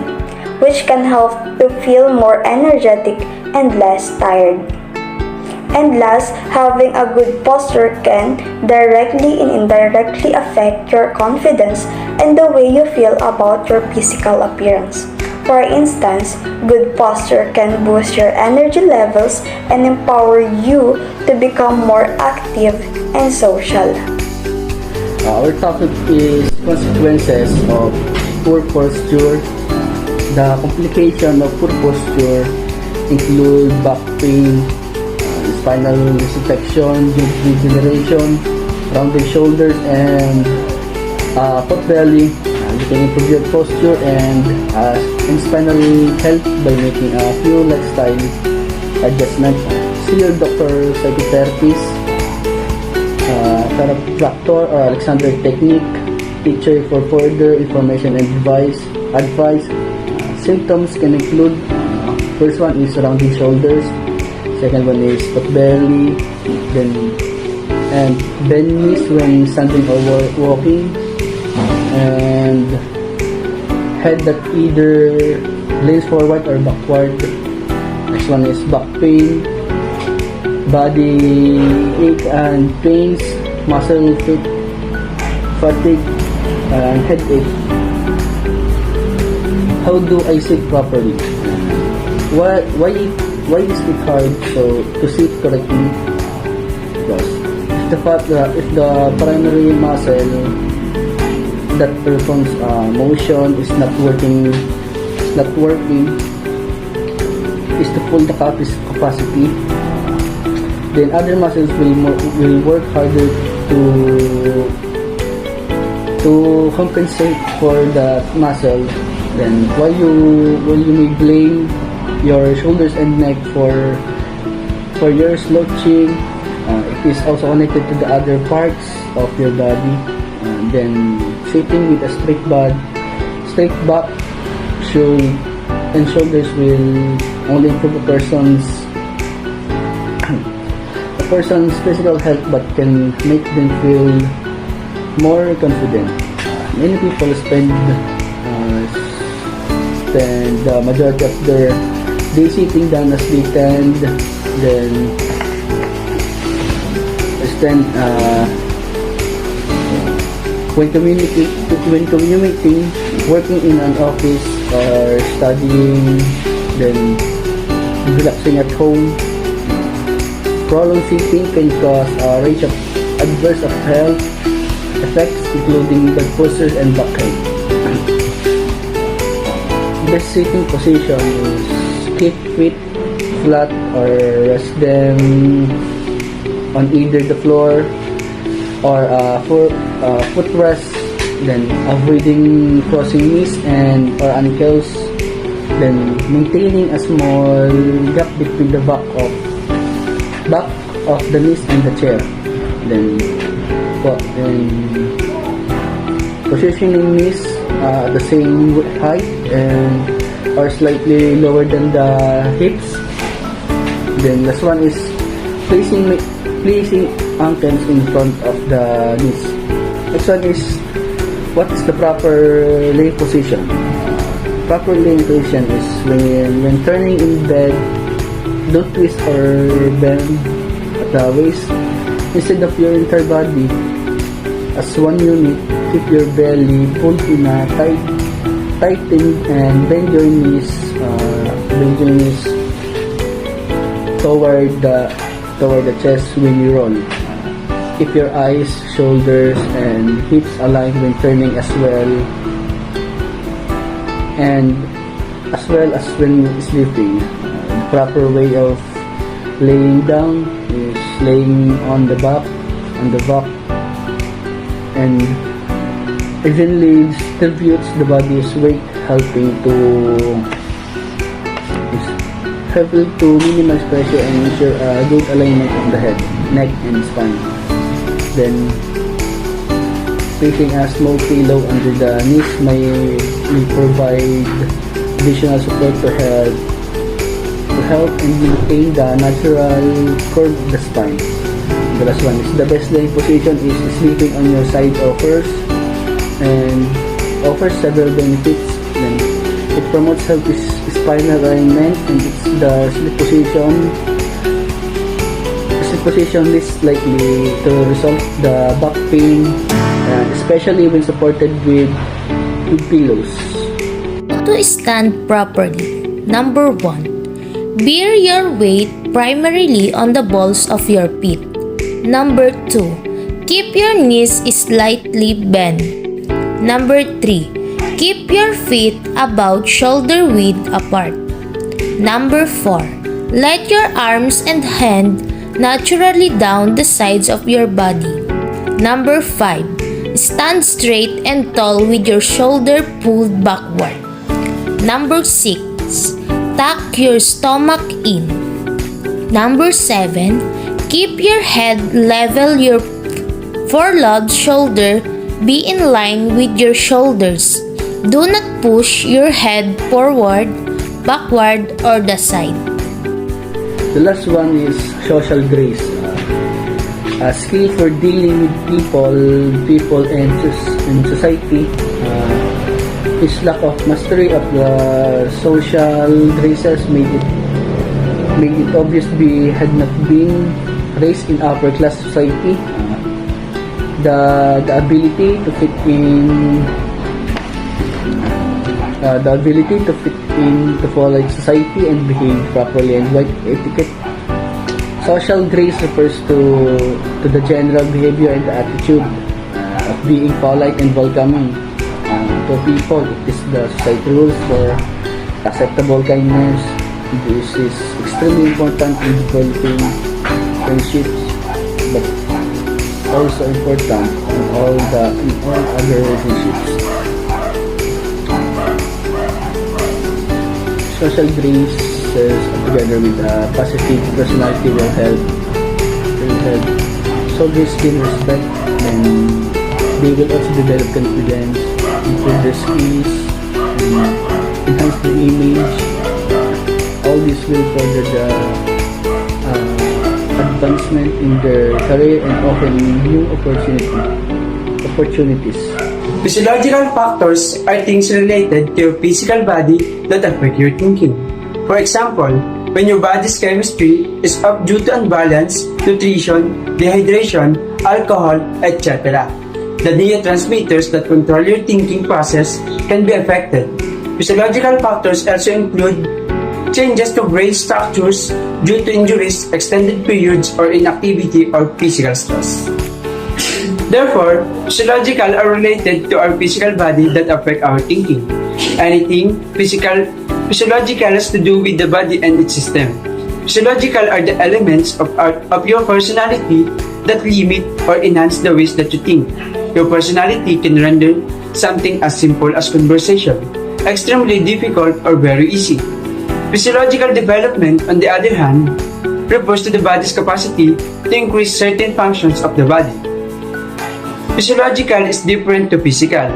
which can help to feel more energetic and less tired. And last, having a good posture can directly and indirectly affect your confidence and the way you feel about your physical appearance. For instance, good posture can boost your energy levels and empower you to become more active and social. Our topic is consequences of poor posture. The complication of poor posture include back pain, spinal infection, degeneration, rounded shoulders, and pot belly. You can improve your posture and spinal health by making a few lifestyle adjustments. See your doctor, psychotherapist, chiropractor, or Alexander Technique teacher for further information and advice. Symptoms can include, first one is rounded shoulders, second one is pot belly, then and bend knees when standing or walking, and head that either leans forward or backward. Next one is back pain, body ache and pains, muscle fatigue, and headache. How do I sit properly? Why is it hard to sit correctly? Because if the primary muscle that performs motion is not working, is to pull the capacity, then other muscles will work harder to compensate for that muscle. Then while you may blame your shoulders and neck for your slouching, it is also connected to the other parts of your body. Then sitting with a straight back and shoulders will only improve a person's physical health, but can make them feel more confident. Many people spend the majority of their day sitting down as they tend, then stand when communicating, working in an office or studying, then relaxing at home. Prolonged sitting can cause a range of adverse health effects, including blood ulcers and backache. Best sitting position is keep feet flat or rest them on either the floor or footrest, then avoiding crossing knees or ankles, then maintaining a small gap between the back of the knees and the chair, then positioning knees at the same height and or slightly lower than the hips. Then last one is placing ankles in front of the knees. Next one is, what is the proper lay position? Proper lay position is when turning in bed, don't twist or bend at the waist. Instead of your entire body as one unit, keep your belly pulled in a tighten and bend your knees toward the chest when you roll. Keep your eyes, shoulders, and hips aligned when turning as well as when sleeping. Proper way of laying down is laying on the back and evenly distributes the body's weight, helping to minimize pressure and ensure a good alignment of the head, neck, and spine. Then, placing a small pillow under the knees may provide additional support to help and maintain the natural curve of the spine. The last one is the best laying position is sleeping on your side and offers several benefits. Then it promotes healthy spinal alignment, and it's the sleep position is likely to resolve the back pain, especially when supported with pillows. To stand properly. Number 1. Bear your weight primarily on the balls of your feet. Number 2. Keep your knees slightly bent. Number 3. Keep your feet about shoulder width apart. Number 4. Let your arms and hand naturally down the sides of your body. Number 5. Stand straight and tall with your shoulder pulled backward. Number 6. Tuck your stomach in. Number 7. Keep your head level, your forelobe shoulder be in line with your shoulders. Do not push your head forward, backward, or the side. The last one is social grace. A skill for dealing with people and society. His lack of mastery of the social graces made it obvious he had not been raised in upper class society. The ability to fit in to polite society and behave properly and white etiquette. Social grace refers to the general behavior and the attitude of being polite and welcoming to people. It is the society rules for acceptable kindness. This is extremely important in developing friendships, but also important in all other relationships. Social graces together with a positive personality will help soldiers gain respect, and they will also develop confidence, improve their skills, and enhance their image. All this will further the advancement in their career and open new opportunities. Physiological factors are things related to your physical body that affect your thinking. For example, when your body's chemistry is off due to imbalance, nutrition, dehydration, alcohol, etc., the neurotransmitters that control your thinking process can be affected. Physiological factors also include changes to brain structures due to injuries, extended periods, or inactivity or physical stress. Therefore, physiological are related to our physical body that affect our thinking. Anything physiological has to do with the body and its system. Physiological are the elements of your personality that limit or enhance the ways that you think. Your personality can render something as simple as conversation extremely difficult or very easy. Physiological development, on the other hand, refers to the body's capacity to increase certain functions of the body. Physiological is different to physical.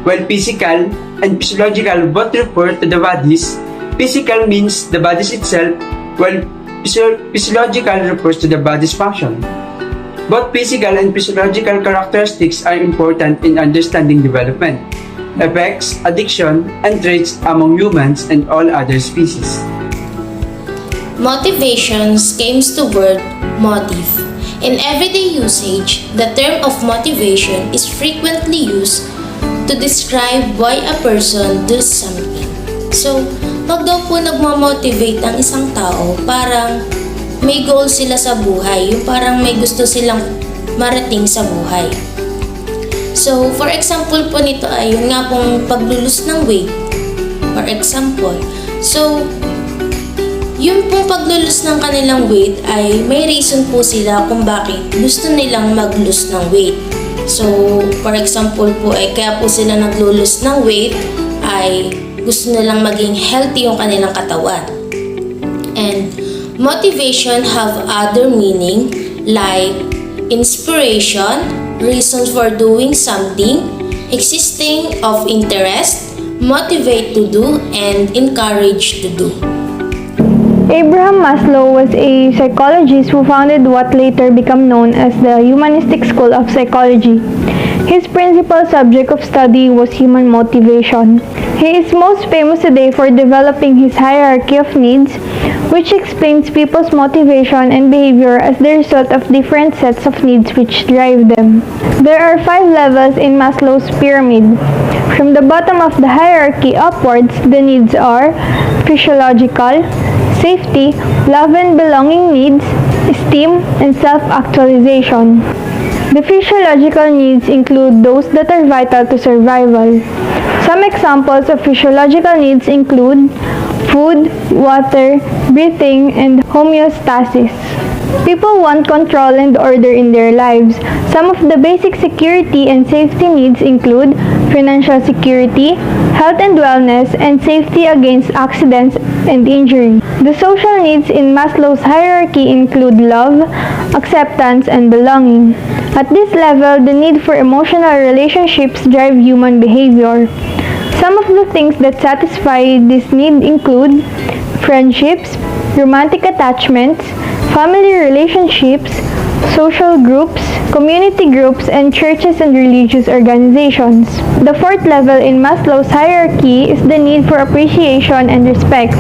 While physical and physiological both refer to the bodies, physical means the bodies itself, while physiological refers to the body's function. Both physical and physiological characteristics are important in understanding development, effects, addiction, and traits among humans and all other species. Motivations comes to word motive. In everyday usage, the term of motivation is frequently used to describe why a person does something. So, pag daw po nagmamotivate ang isang tao, parang may goal sila sa buhay, yung parang may gusto silang marating sa buhay. So, for example po nito ay yun nga pong paglulus ng weight. For example, so, yung pong paglulus ng kanilang weight ay may reason po sila kung bakit gusto nilang mag-lose ng weight. So, for example po, kaya po sila naglo-lose ng weight ay gusto nilang maging healthy yung kanilang katawan. And motivation have other meaning like inspiration, reason for doing something, existing of interest, motivate to do, and encourage to do. Abraham Maslow was a psychologist who founded what later became known as the Humanistic School of Psychology. His principal subject of study was human motivation. He is most famous today for developing his hierarchy of needs, which explains people's motivation and behavior as the result of different sets of needs which drive them. There are 5 levels in Maslow's pyramid. From the bottom of the hierarchy upwards, the needs are physiological, safety, love and belonging needs, esteem, and self-actualization. The physiological needs include those that are vital to survival. Some examples of physiological needs include food, water, breathing, and homeostasis. People want control and order in their lives. Some of the basic security and safety needs include financial security, health and wellness, and safety against accidents and injury. The social needs in Maslow's hierarchy include love, acceptance, and belonging. At this level, the need for emotional relationships drive human behavior. Some of the things that satisfy this need include friendships, romantic attachments, family relationships, social groups, community groups, and churches and religious organizations. The 4th level in Maslow's hierarchy is the need for appreciation and respect.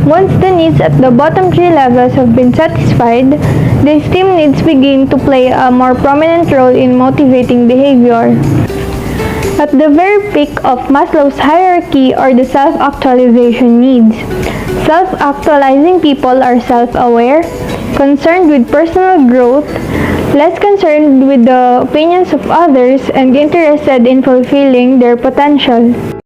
Once the needs at the bottom 3 levels have been satisfied, the esteem needs begin to play a more prominent role in motivating behavior. At the very peak of Maslow's hierarchy are the self-actualization needs. Self-actualizing people are self-aware, concerned with personal growth, less concerned with the opinions of others, and interested in fulfilling their potential.